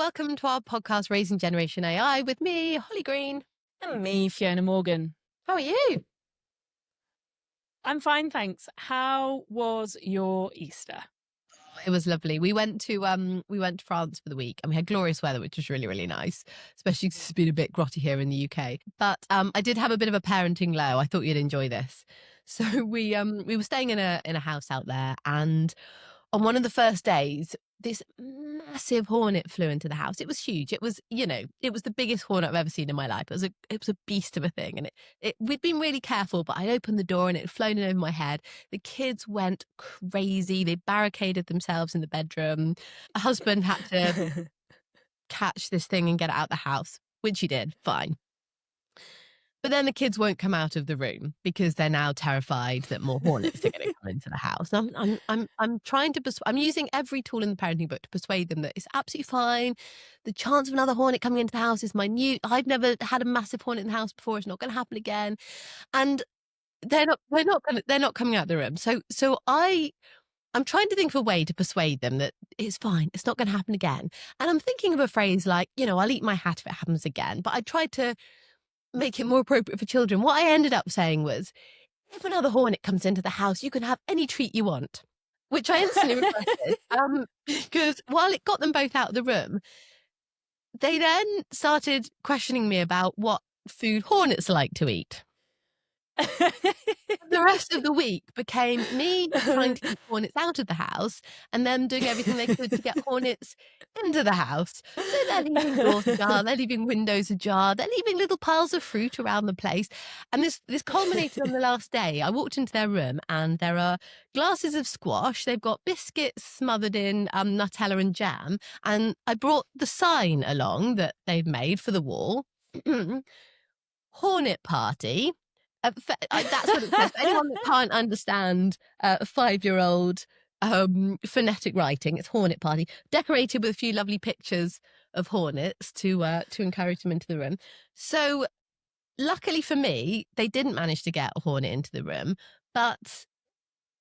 welcome to our podcast, Raising Generation AI, with me, Holly Green. And me, Fiona Morgan. How are you? I'm fine, thanks. How was your Easter? It was lovely. We went to France for the week, and we had glorious weather, which was really, really nice, especially 'cause it's been a bit grotty here in the UK. But I did have a bit of a parenting low. I thought you'd enjoy this. So we were staying in a house out there, and on one of the first days, this massive hornet flew into the house. It was huge. It was, it was the biggest hornet I've ever seen in my life. It was a beast of a thing. And we'd been really careful, but I opened the door and it had flown in over my head. The kids went crazy. They barricaded themselves in the bedroom. My husband had to catch this thing and get it out the house, which he did. Fine. But then the kids won't come out of the room because they're now terrified that more hornets are going to come into the house. I'm trying to I'm using every tool in the parenting book to persuade them that it's absolutely fine. The chance of another hornet coming into the house is minute. I've never had a massive hornet in the house before. It's not going to happen again. And they're not coming out of the room. So I'm trying to think of a way to persuade them that it's fine. It's not going to happen again. And I'm thinking of a phrase like, I'll eat my hat if it happens again. But I tried to make it more appropriate for children. What I ended up saying was, if another hornet comes into the house, you can have any treat you want, which I instantly regretted. Because while it got them both out of the room, they then started questioning me about what food hornets like to eat. The rest of the week became me trying to keep hornets out of the house and them doing everything they could to get hornets into the house. So they're leaving doors ajar, they're leaving windows ajar, they're leaving little piles of fruit around the place. And this culminated on the last day. I walked into their room and there are glasses of squash. They've got biscuits smothered in Nutella and jam. And I brought the sign along that they'd made for the wall. Hornet party. That's what it says. For anyone that can't understand a 5-year-old phonetic writing, it's hornet party, decorated with a few lovely pictures of hornets to encourage them into the room. So luckily for me, they didn't manage to get a hornet into the room, but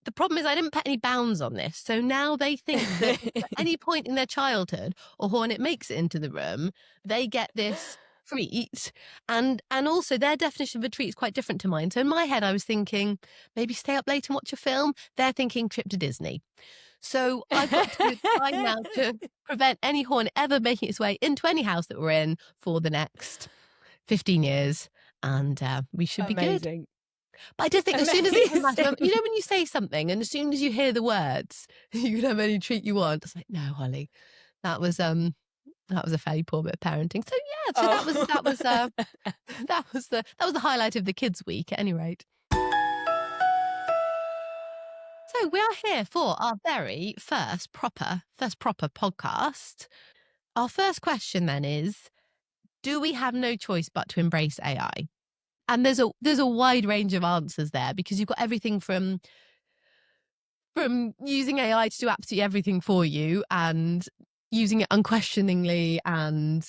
the problem is I didn't put any bounds on this. So now they think that at any point in their childhood, a hornet makes it into the room, they get this treat. And also their definition of a treat is quite different to mine. So in my head, I was thinking maybe stay up late and watch a film. They're thinking trip to Disney. So I've got to try now to prevent any hornet ever making its way into any house that we're in for the next 15 years. And we should be good. But I did think as soon as it came out, when you say something and as soon as you hear the words, you can have any treat you want. It's like, no, Holly, that was a fairly poor bit of parenting. So yeah, so that was the highlight of the kids' week at any rate. So we are here for our very first proper podcast. Our first question then is, do we have no choice but to embrace AI? And there's a wide range of answers there because you've got everything from using AI to do absolutely everything for you and using it unquestioningly and,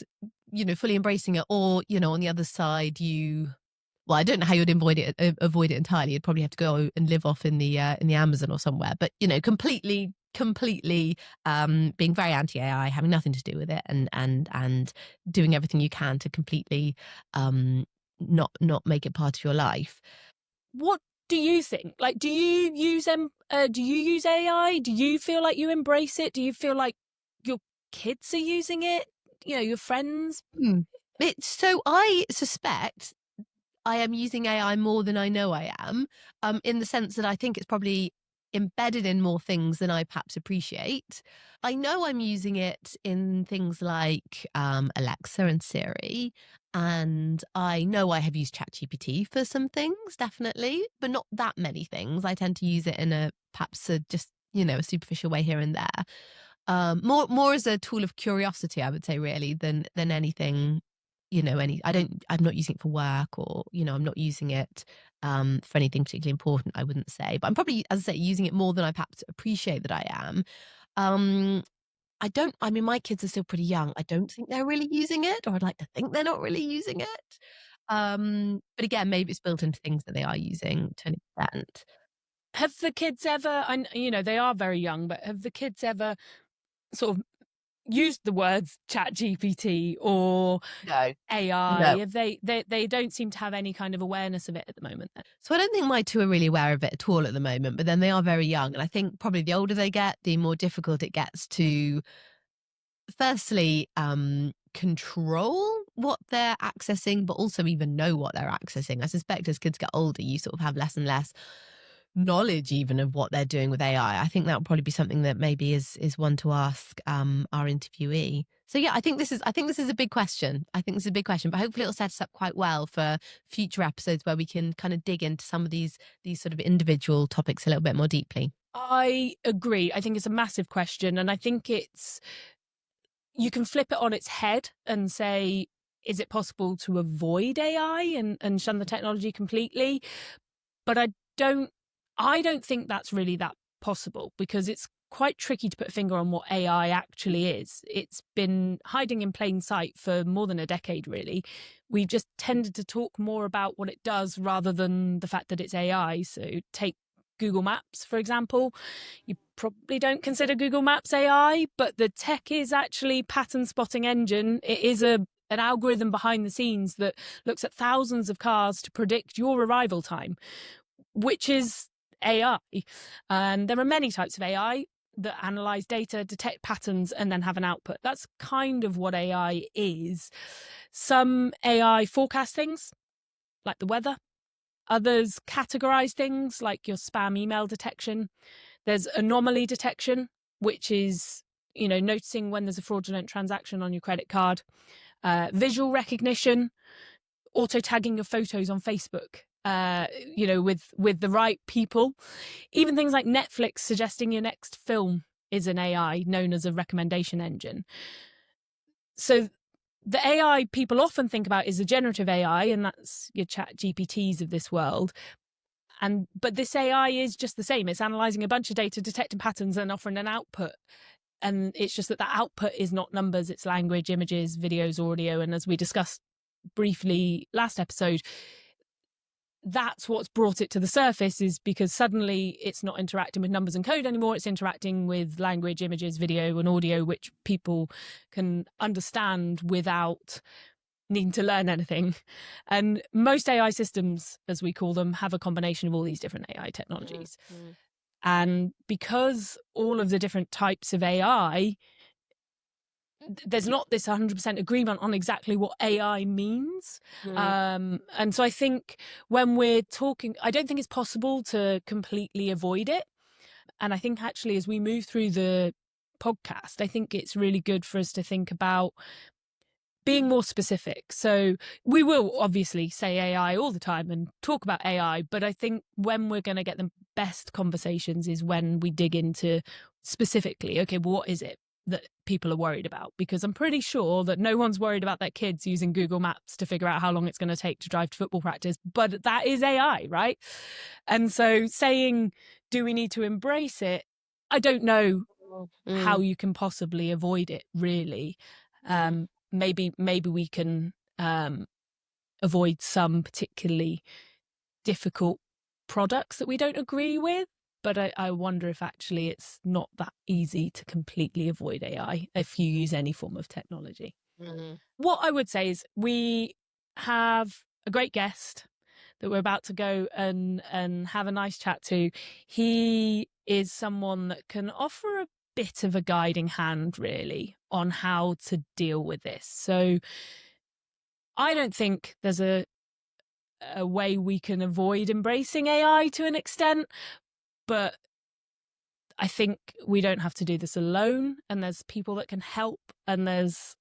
fully embracing it. Or, on the other side, I don't know how you'd avoid it entirely. You'd probably have to go and live off in the Amazon or somewhere, but, completely being very anti-AI, having nothing to do with it and doing everything you can to completely, not make it part of your life. What do you think? Like, do you use AI? Do you feel like you embrace it? Do you feel like your kids are using it? Your friends? So I suspect I am using AI more than I know I am, in the sense that I think it's probably embedded in more things than I perhaps appreciate. I know I'm using it in things like Alexa and Siri, and I know I have used ChatGPT for some things, definitely, but not that many things. I tend to use it in a superficial way here and there. More as a tool of curiosity, I would say, really, than anything. I'm not using it for work or, I'm not using it for anything particularly important, I wouldn't say. But I'm probably, as I say, using it more than I perhaps appreciate that I am. My kids are still pretty young. I don't think they're really using it, or I'd like to think they're not really using it. But again, maybe it's built into things that they are using to an extent. Have the kids ever, they are very young, but have the kids ever sort of used the words ChatGPT or No. AI. They don't seem to have any kind of awareness of it at the moment. So I don't think my two are really aware of it at all at the moment, but then they are very young. And I think probably the older they get, the more difficult it gets to, firstly, control what they're accessing, but also even know what they're accessing. I suspect as kids get older, you sort of have less and less knowledge even of what they're doing with AI. I think that would probably be something that maybe is one to ask our interviewee. So yeah, I think this is a big question. I think this is a big question, but hopefully it'll set us up quite well for future episodes where we can kind of dig into some of these sort of individual topics a little bit more deeply. I agree. I think it's a massive question, and I think you can flip it on its head and say, is it possible to avoid AI and shun the technology completely? But I don't think that's really that possible, because it's quite tricky to put a finger on what AI actually is. It's been hiding in plain sight for more than a decade, really. We've just tended to talk more about what it does rather than the fact that it's AI. So take Google Maps, for example. You probably don't consider Google Maps AI, but the tech is actually pattern spotting engine. It is an algorithm behind the scenes that looks at thousands of cars to predict your arrival time, which is AI. And there are many types of AI that analyze data, detect patterns, and then have an output. That's kind of what AI is. Some AI forecast things, like the weather. Others categorize things, like your spam email detection. There's anomaly detection, which is, noticing when there's a fraudulent transaction on your credit card. Visual recognition, auto tagging your photos on Facebook, with the right people. Even things like Netflix suggesting your next film is an AI known as a recommendation engine. So the AI people often think about is a generative AI, and that's your chat GPTs of this world. But this AI is just the same. It's analyzing a bunch of data, detecting patterns, and offering an output. And it's just that the output is not numbers, it's language, images, videos, audio. And as we discussed briefly last episode, that's what's brought it to the surface, is because suddenly it's not interacting with numbers and code anymore. It's interacting with language, images, video, and audio, which people can understand without needing to learn anything. And most AI systems, as we call them, have a combination of all these different AI technologies. Mm-hmm. And because all of the different types of AI, there's not this 100% agreement on exactly what AI means. And so I think when we're talking, I don't think it's possible to completely avoid it. And I think actually as we move through the podcast, I think it's really good for us to think about being more specific. So we will obviously say AI all the time and talk about AI, but I think when we're going to get the best conversations is when we dig into specifically, okay, well, what is it that people are worried about? Because I'm pretty sure that no one's worried about their kids using Google Maps to figure out how long it's going to take to drive to football practice, but that is AI, right? And so saying, do we need to embrace it? I don't know how you can possibly avoid it, really. Maybe we can avoid some particularly difficult products that we don't agree with. But I wonder if actually it's not that easy to completely avoid AI if you use any form of technology. What I would say is we have a great guest that we're about to go and have a nice chat to. He is someone that can offer a bit of a guiding hand, really, on how to deal with this. So I don't think there's a way we can avoid embracing AI to an extent, but I think we don't have to do this alone, and there's people that can help, and there's,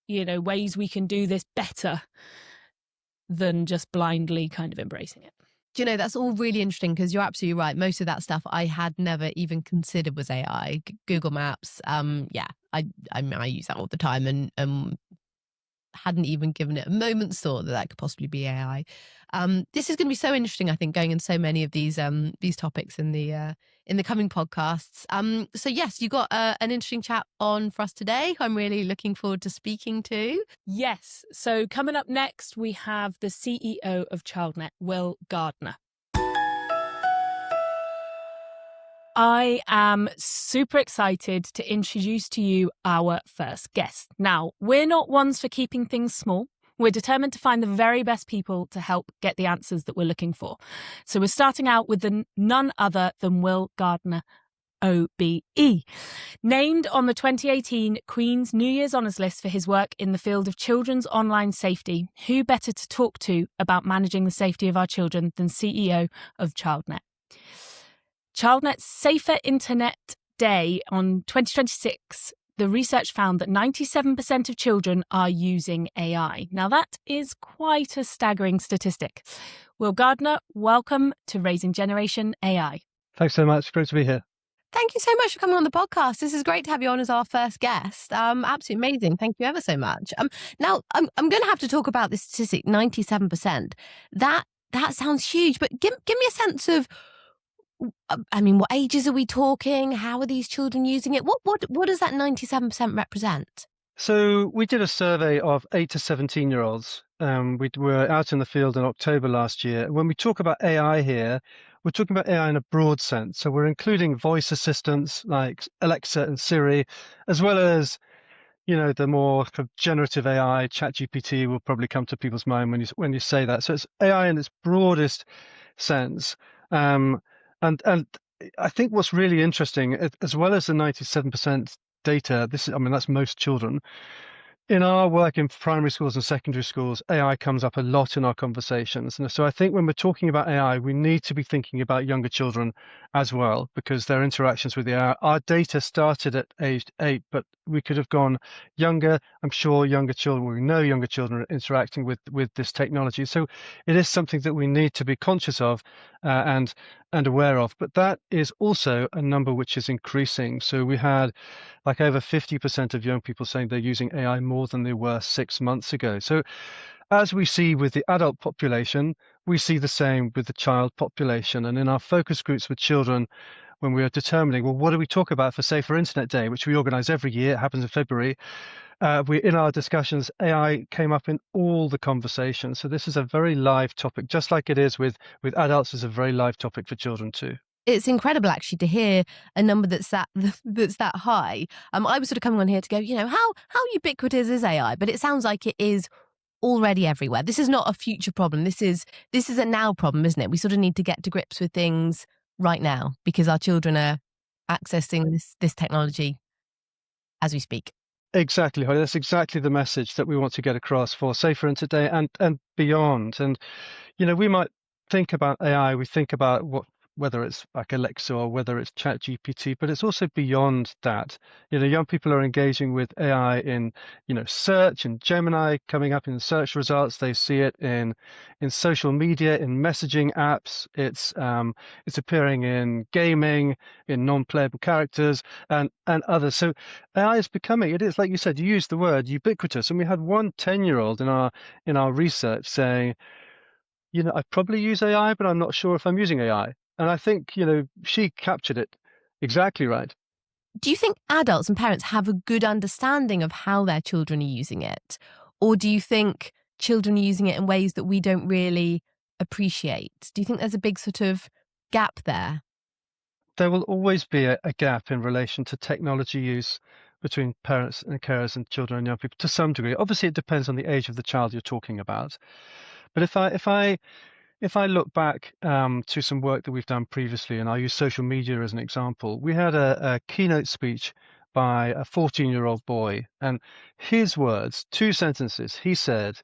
ways we can do this better than just blindly kind of embracing it. Do you know, that's all really interesting, because you're absolutely right. Most of that stuff I had never even considered was AI. Google Maps, I use that all the time, and hadn't even given it a moment's thought that could possibly be AI. This is going to be so interesting, I think, going in so many of these topics in the coming podcasts. So yes, you got an interesting chat on for us today, who I'm really looking forward to speaking to. Yes. So coming up next, we have the CEO of Childnet, Will Gardner. I am super excited to introduce to you our first guest. Now, we're not ones for keeping things small. We're determined to find the very best people to help get the answers that we're looking for. So we're starting out with none other than Will Gardner OBE. Named on the 2018 Queen's New Year's Honours List for his work in the field of children's online safety, who better to talk to about managing the safety of our children than CEO of Childnet? Childnet's Safer Internet Day on 2026, the research found that 97% of children are using AI. Now, that is quite a staggering statistic. Will Gardner, welcome to Raising Generation AI. Thanks so much. Great to be here. Thank you so much for coming on the podcast. This is great to have you on as our first guest. Absolutely amazing. Thank you ever so much. Now, I'm going to have to talk about this statistic, 97%. That sounds huge, but give me a sense of, what ages are we talking? How are these children using it? What does that 97% represent? So we did a survey of 8 to 17-year-olds. We were out in the field in October last year. When we talk about AI here, we're talking about AI in a broad sense. So we're including voice assistants like Alexa and Siri, as well as, the more kind of generative AI, ChatGPT will probably come to people's mind when you say that. So it's AI in its broadest sense. And I think what's really interesting, as well as the 97% data, that's most children. In our work in primary schools and secondary schools, AI comes up a lot in our conversations. And so I think when we're talking about AI, we need to be thinking about younger children as well, because their interactions with the AI. Our data started at age 8, but we could have gone younger. I'm sure younger children, we know younger children are interacting with this technology. So it is something that we need to be conscious of and aware of. But that is also a number which is increasing. So we had like over 50% of young people saying they're using AI more than they were 6 months ago. So as we see with the adult population, we see the same with the child population. And in our focus groups with children, when we are determining, well, what do we talk about for Safer Internet Day, which we organize every year, it happens in February, in our discussions, AI came up in all the conversations. So this is a very live topic, just like it is with adults, is a very live topic for children too. It's incredible actually to hear a number that's that high. I was sort of coming on here to go, how ubiquitous is AI? But it sounds like it is already everywhere. This is not a future problem. This is a now problem, isn't it? We sort of need to get to grips with things right now because our children are accessing this technology as we speak. Exactly, Holly. That's exactly the message that we want to get across for Safer Internet Day and beyond. And we might think about AI. We think about whether it's like Alexa or whether it's ChatGPT, but it's also beyond that. Young people are engaging with AI in, search and Gemini coming up in search results. They see it in social media, in messaging apps. It's appearing in gaming, in non-playable characters and others. So AI is becoming, it is like you said, you used the word ubiquitous. And we had one 10-year-old in our research saying, I probably use AI, but I'm not sure if I'm using AI. And I think, she captured it exactly right. Do you think adults and parents have a good understanding of how their children are using it? Or do you think children are using it in ways that we don't really appreciate? Do you think there's a big sort of gap there? There will always be a gap in relation to technology use between parents and carers and children and young people to some degree. Obviously, it depends on the age of the child you're talking about. But if I look back to some work that we've done previously, and I use social media as an example, we had a keynote speech by a 14-year-old boy, and his words, 2 sentences, he said,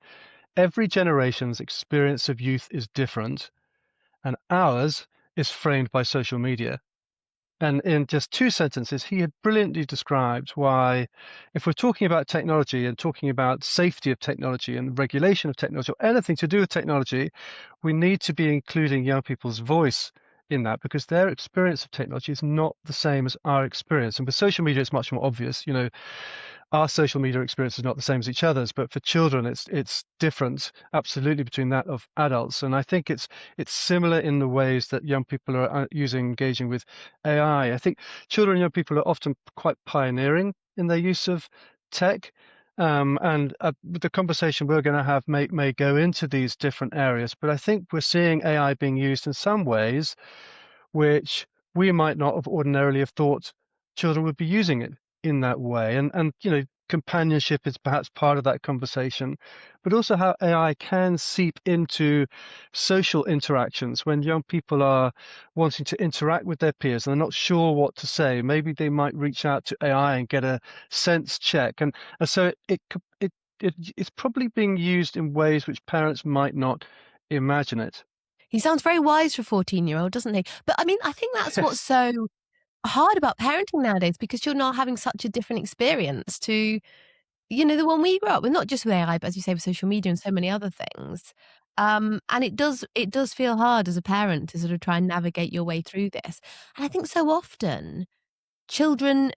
"Every generation's experience of youth is different, and ours is framed by social media." And in just 2 sentences, he had brilliantly described why, if we're talking about technology and talking about safety of technology and regulation of technology, or anything to do with technology, we need to be including young people's voice in that because their experience of technology is not the same as our experience. And with social media, it's much more obvious. Our social media experience is not the same as each other's, but for children, it's different, absolutely, between that of adults. And I think it's similar in the ways that young people are engaging with AI. I think children and young people are often quite pioneering in their use of tech. And the conversation we're going to have may go into these different areas, but I think we're seeing AI being used in some ways which we might not have ordinarily have thought children would be using it in that way. And companionship is perhaps part of that conversation, but also how AI can seep into social interactions when young people are wanting to interact with their peers and they're not sure what to say. Maybe they might reach out to AI and get a sense check. And so it's probably being used in ways which parents might not imagine it. He sounds very wise for a 14-year-old, doesn't he? But I mean, I think that's what's so hard about parenting nowadays, because you're not having such a different experience to, the one we grew up with, not just with AI, but as you say, with social media and so many other things. And it does feel hard as a parent to sort of try and navigate your way through this. And I think so often children,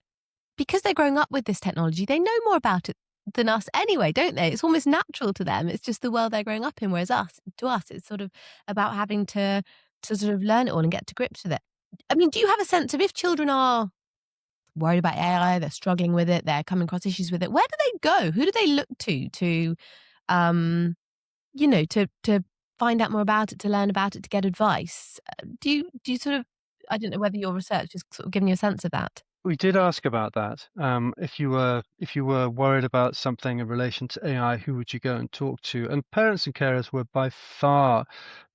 because they're growing up with this technology, they know more about it than us anyway, don't they? It's almost natural to them. It's just the world they're growing up in. Whereas to us, it's sort of about having to sort of learn it all and get to grips with it. I mean, do you have a sense of, if children are worried about AI, they're struggling with it, they're coming across issues with it, where do they go? Who do they look to, to find out more about it, to learn about it, to get advice? Do you sort of, I don't know whether your research is sort of giving you a sense of that. We did ask about that. If you were worried about something in relation to AI, who would you go and talk to? And parents and carers were by far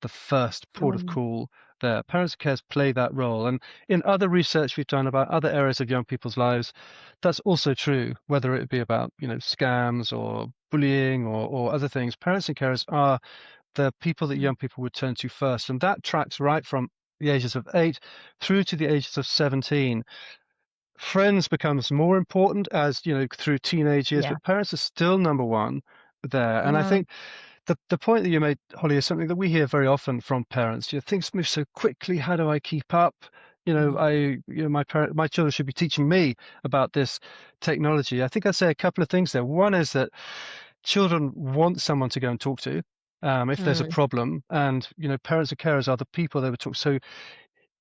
the first port of Mm. call there. Parents and carers play that role. And in other research we've done about other areas of young people's lives, that's also true, whether it be about, scams or bullying or other things. Parents and carers are the people that Mm. young people would turn to first. And that tracks right from the ages of 8 through to the ages of 17. Friends becomes more important as through teenage years, Yeah. but parents are still number one there. And I Yeah. think the point that you made, Holly, is something that we hear very often from parents. Things move so quickly. How do I keep up? Mm. My children should be teaching me about this technology. I think I'd say a couple of things there. One is that children want someone to go and talk to if there's a Mm. problem, and parents and carers are the people they would talk. So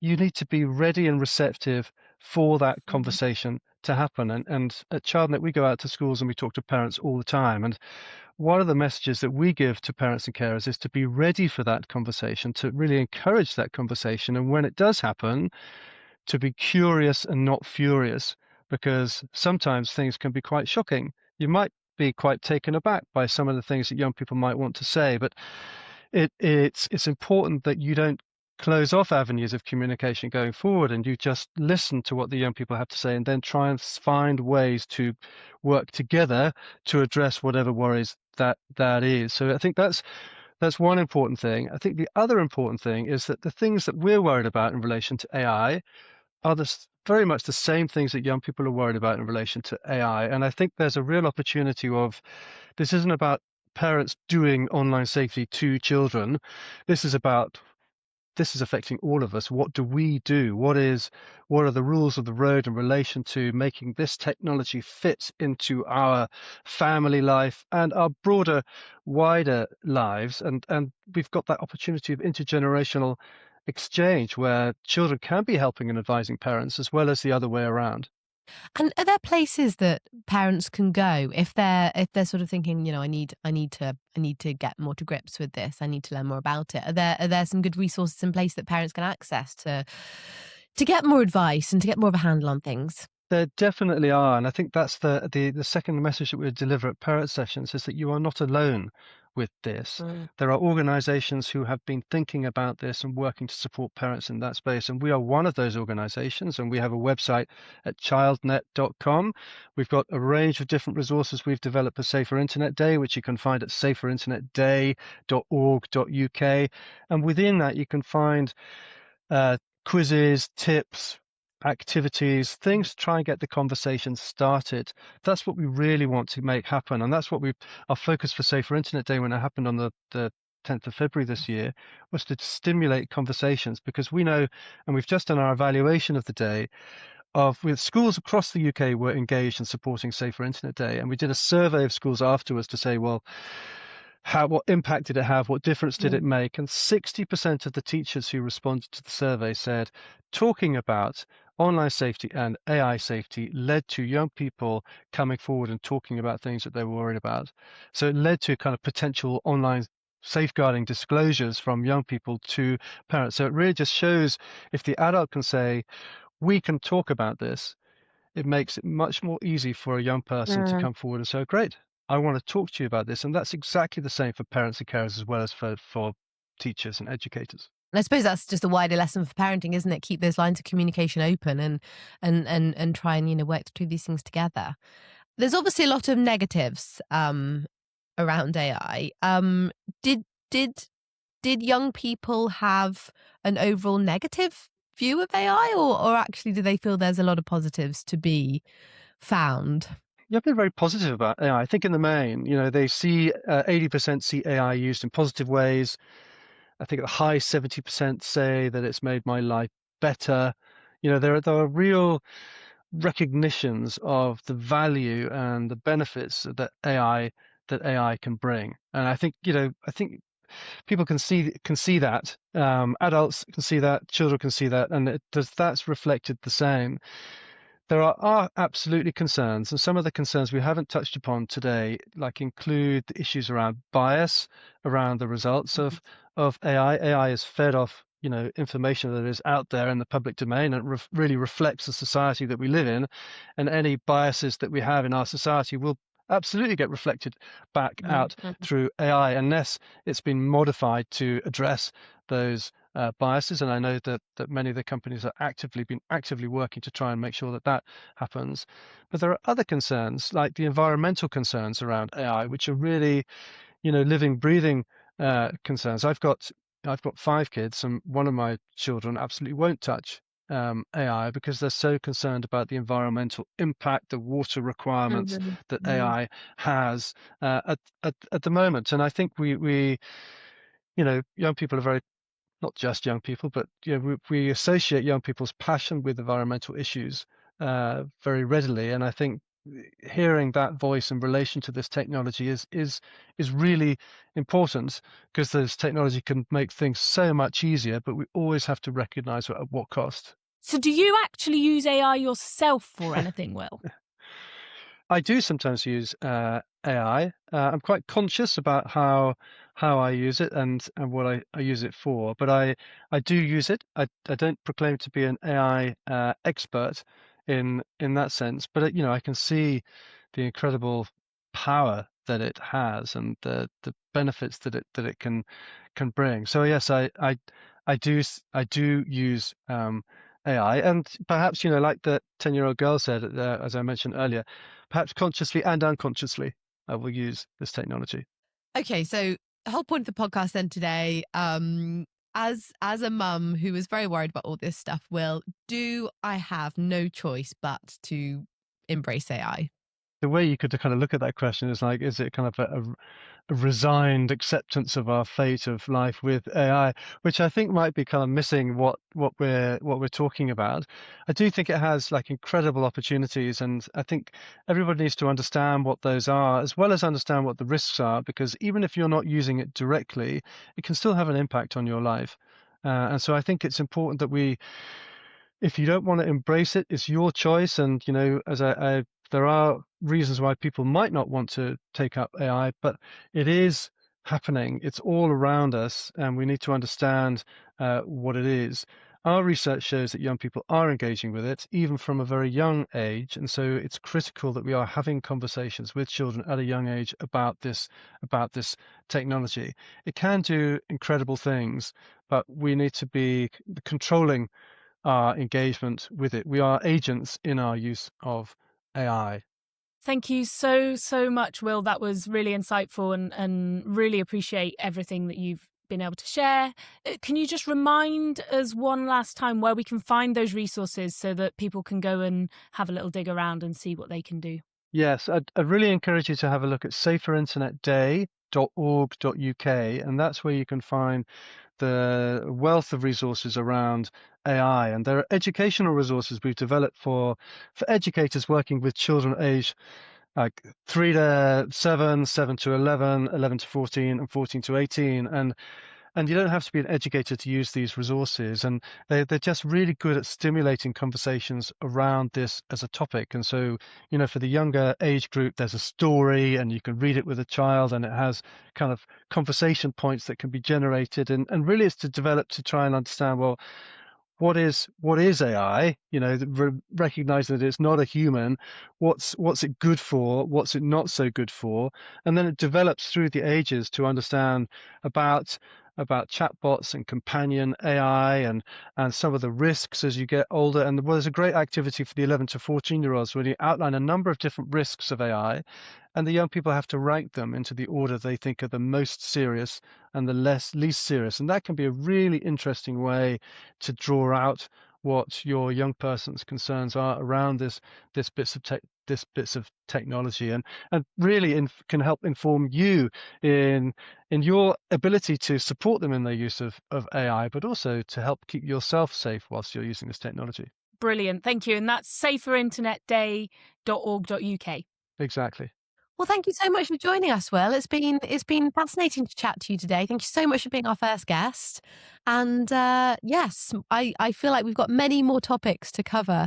you need to be ready and receptive for that Mm. conversation to happen. And at Childnet, we go out to schools and we talk to parents all the time. And one of the messages that we give to parents and carers is to be ready for that conversation, to really encourage that conversation. And when it does happen, to be curious and not furious, because sometimes things can be quite shocking. You might be quite taken aback by some of the things that young people might want to say, but it's important that you don't close off avenues of communication going forward, and you just listen to what the young people have to say and then try and find ways to work together to address whatever worries that is. So I think that's one important thing. I think the other important thing is that the things that we're worried about in relation to AI are very much the same things that young people are worried about in relation to AI. And I think there's a real opportunity of, this isn't about parents doing online safety to children. This is affecting all of us. What do we do? What are the rules of the road in relation to making this technology fit into our family life and our broader, wider lives? And we've got that opportunity of intergenerational exchange where children can be helping and advising parents as well as the other way around. And are there places that parents can go if they're sort of thinking, I need to get more to grips with this. I need to learn more about it. Are there some good resources in place that parents can access to get more advice and to get more of a handle on things? There definitely are, and I think that's the second message that we deliver at parent sessions, is that you are not alone with this. Mm. There are organizations who have been thinking about this and working to support parents in that space, and we are one of those organizations, and we have a website at childnet.com. We've got a range of different resources we've developed for Safer Internet Day, which you can find at saferinternetday.org.uk, and within that you can find quizzes, tips, activities, things to try and get the conversation started. That's what we really want to make happen. And that's what our focus for Safer Internet Day, when it happened on the 10th of February this year, was to stimulate conversations, because we know, and we've just done our evaluation of the day, with schools across the UK were engaged in supporting Safer Internet Day. And we did a survey of schools afterwards to say, well, what impact did it have? What difference did it make? And 60% of the teachers who responded to the survey said talking about online safety and AI safety led to young people coming forward and talking about things that they were worried about. So it led to kind of potential online safeguarding disclosures from young people to parents. So it really just shows, if the adult can say, we can talk about this, it makes it much more easy for a young person to come forward and say, great, I want to talk to you about this. And that's exactly the same for parents and carers as well as for teachers and educators. And I suppose that's just a wider lesson for parenting, isn't it? Keep those lines of communication open and try and, work through these things together. There's obviously a lot of negatives around AI. Did did young people have an overall negative view of AI, or actually do they feel there's a lot of positives to be found? Yeah, I've been very positive about AI. I think in the main, they see 80% see AI used in positive ways. I think a high 70% say that it's made my life better. There are real recognitions of the value and the benefits that AI can bring. And I think people can see that. Adults can see that, children can see that, and that's reflected the same. There are absolutely concerns, and some of the concerns we haven't touched upon today, include the issues around bias, around the results of AI. AI is fed off, information that is out there in the public domain, and really reflects the society that we live in, and any biases that we have in our society will absolutely get reflected back out through AI, unless it's been modified to address those biases. And I know that many of the companies are actively working to try and make sure that happens. But there are other concerns, like the environmental concerns around AI, which are really, living, breathing concerns. I've got 5 kids, and one of my children absolutely won't touch AI because they're so concerned about the environmental impact, the water requirements that AI has at the moment. And I think we young people are very, not just young people, but we associate young people's passion with environmental issues very readily. And I think hearing that voice in relation to this technology is really important, because this technology can make things so much easier, but we always have to recognize at what cost. So do you actually use AI yourself for anything, Will? I do sometimes use AI. I'm quite conscious about how I use it and what I use it for, but I do use it. I don't proclaim to be an AI expert in that sense, but I can see the incredible power that it has and the benefits that it can bring. So yes, I do use AI, and perhaps like the 10-year-old girl said, as I mentioned earlier, perhaps consciously and unconsciously, I will use this technology. Okay, so the whole point of the podcast then today, as a mum who was very worried about all this stuff, Will, do I have no choice but to embrace AI? The way you could kind of look at that question is like, is it kind of a resigned acceptance of our fate of life with AI, which I think might be kind of missing what we're talking about. I do think it has incredible opportunities, and I think everybody needs to understand what those are, as well as understand what the risks are, because even if you're not using it directly, it can still have an impact on your life. And so I think it's important that if you don't want to embrace it, it's your choice. And as there are reasons why people might not want to take up AI, but it is happening. It's all around us, and we need to understand what it is. Our research shows that young people are engaging with it, even from a very young age, and so it's critical that we are having conversations with children at a young age about this technology. It can do incredible things, but we need to be controlling our engagement with it. We are agents in our use of AI. Thank you so much, Will. That was really insightful, and really appreciate everything that you've been able to share. Can you just remind us one last time where we can find those resources so that people can go and have a little dig around and see what they can do? Yes, I'd really encourage you to have a look at saferinternetday.org.uk, and that's where you can find the wealth of resources around AI. And there are educational resources we've developed for educators working with children aged 3 to 7, 7 to 11, 11 to 14, and 14 to 18. And And you don't have to be an educator to use these resources. And they're just really good at stimulating conversations around this as a topic. And so, for the younger age group, there's a story and you can read it with a child, and it has kind of conversation points that can be generated. And really it's to try and understand, well, what is AI? Recognize that it's not a human. What's it good for? What's it not so good for? And then it develops through the ages to understand about chatbots and companion AI and some of the risks as you get older. And there's a great activity for the 11 to 14-year-olds where you outline a number of different risks of AI, and the young people have to rank them into the order they think are the most serious and the least serious. And that can be a really interesting way to draw out what your young person's concerns are around this bits of technology, and really can help inform you in your ability to support them in their use of AI, but also to help keep yourself safe whilst you're using this technology. Brilliant. Thank you. And that's saferinternetday.org.uk. Exactly. Well, thank you so much for joining us, Will. It's been fascinating to chat to you today. Thank you so much for being our first guest. And yes, I feel like we've got many more topics to cover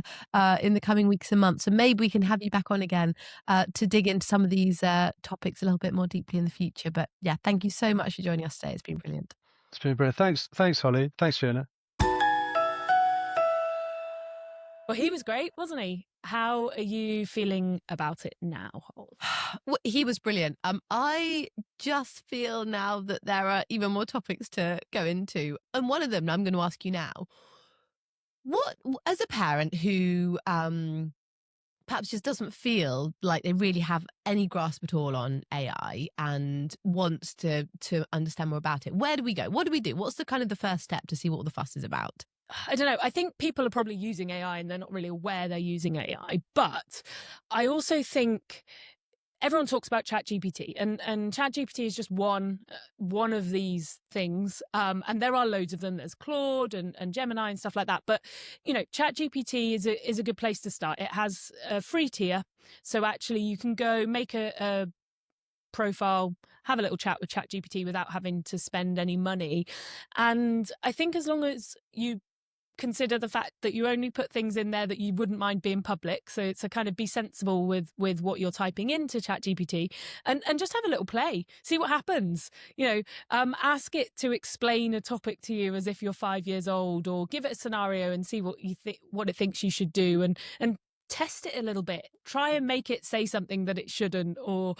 in the coming weeks and months. And maybe we can have you back on again to dig into some of these topics a little bit more deeply in the future. But yeah, thank you so much for joining us today. It's been brilliant. It's been brilliant. Thanks, Holly. Thanks, Fiona. Well, he was great, wasn't he? How are you feeling about it now? Well, he was brilliant. I just feel now that there are even more topics to go into. And one of them I'm going to ask you now. What, as a parent who perhaps just doesn't feel like they really have any grasp at all on AI and wants to understand more about it, where do we go? What do we do? What's the first step to see what all the fuss is about? I don't know. I think people are probably using AI and they're not really aware they're using AI. But I also think everyone talks about ChatGPT, and ChatGPT is just one of these things. And there are loads of them. There's Claude and Gemini and stuff like that. But ChatGPT is a good place to start. It has a free tier, so actually you can go make a profile, have a little chat with ChatGPT without having to spend any money. And I think as long as you consider the fact that you only put things in there that you wouldn't mind being public, so it's a kind of be sensible with what you're typing into ChatGPT, and just have a little play, see what happens. Ask it to explain a topic to you as if you're 5 years old, or give it a scenario and see what what it thinks you should do, and test it a little bit. Try and make it say something that it shouldn't, or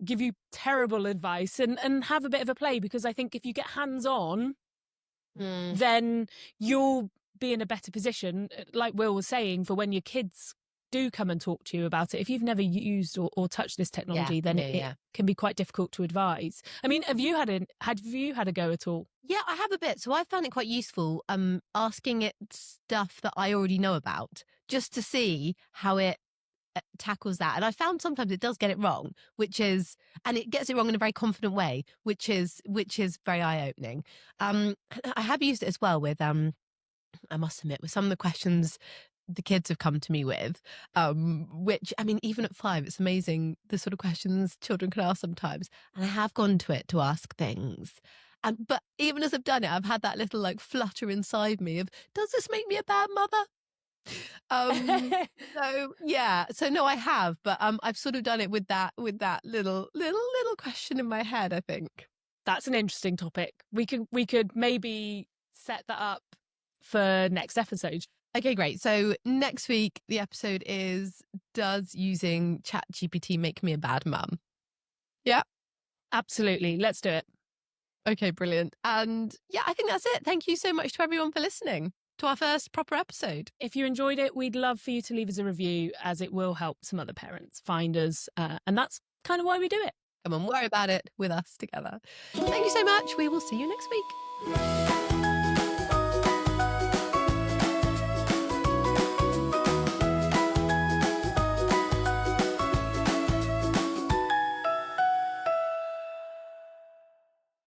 give you terrible advice, and have a bit of a play, because I think if you get hands on, then you'll be in a better position, like Will was saying, for when your kids do come and talk to you about it. If you've never used or touched this technology, then it can be quite difficult to advise. I mean, have you had a go at all? Yeah, I have a bit. So I found it quite useful asking it stuff that I already know about, just to see how it tackles that. And I found sometimes it does get it wrong, and it gets it wrong in a very confident way, which is very eye-opening. I have used it as well with I must admit, with some of the questions the kids have come to me with, which, I mean, even at 5, it's amazing the sort of questions children can ask sometimes. And I have gone to it to ask things. But even as I've done it, I've had that little flutter inside me of, does this make me a bad mother? So no, I have, but I've sort of done it with that little question in my head, I think. That's an interesting topic. We could maybe set that up for next episode. Okay, great. So next week the episode is, does using ChatGPT make me a bad mum? Yeah, absolutely. Let's do it. Okay, brilliant. And yeah, I think that's it. Thank you so much to everyone for listening to our first proper episode. If you enjoyed it, we'd love for you to leave us a review, as it will help some other parents find us. And that's kind of why we do it. Come on, worry about it with us together. Thank you so much. We will see you next week.